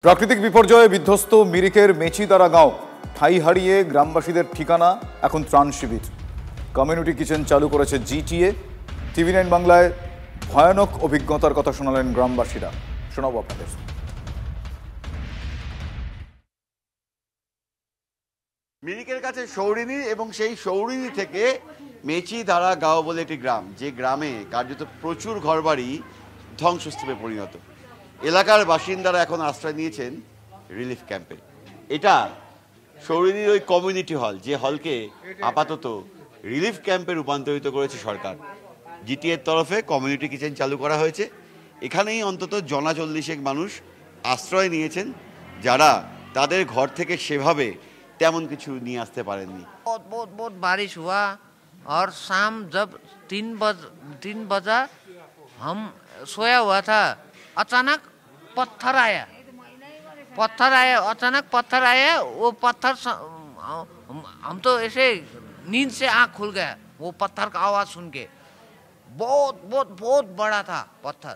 প্রাকৃতিক বিপর্যয়ে বিধ্বস্ত মিরিকের মেচিদারা গাঁও ঠাঁই হারিয়ে গ্রামবাসীদের ঠিকানা এখন ত্রাণ শিবির। কমিউনিটি কিচেন চালু করেছে জিটিএ। TV9 বাংলায় ভয়ানক অভিজ্ঞতার কথা শোনালেন গ্রামবাসীরা। শোনাবো আপনাদের। মিরিকের কাছে সৌরিনী এবং সেই সৌরিনী থেকে মেচিদারা গাঁও বলে একটি গ্রাম, যে গ্রামে কার্যত প্রচুর ঘরবাড়ি ধ্বংসস্তূপে পরিণত। এলাকার বাসিন্দারা এখন আশ্রয় নিয়েছেন রিলিফ ক্যাম্পে। এটা সৌরিনীর ওই কমিউনিটি হল, যে হলকে আপাতত রিলিফ ক্যাম্পে রূপান্তরিত করেছে সরকার। জিটিএর তরফে কমিউনিটি কিচেন চালু করা হয়েছে। এখানেই অন্তত 40 মানুষ আশ্রয় নিয়েছেন, যারা তাদের ঘর থেকে সেভাবে তেমন কিছু নিয়ে আসতে পারেননি। बहुत बारिश हुआ और शाम जब 3 बजा हम सोया हुआ था, अचानक पत्थर आया। अचानक पत्थर आया। वो पत्थर हम तो ऐसे नींद से आँख खुल गया वो पत्थर का आवाज़ सुन के। बहुत बड़ा था पत्थर।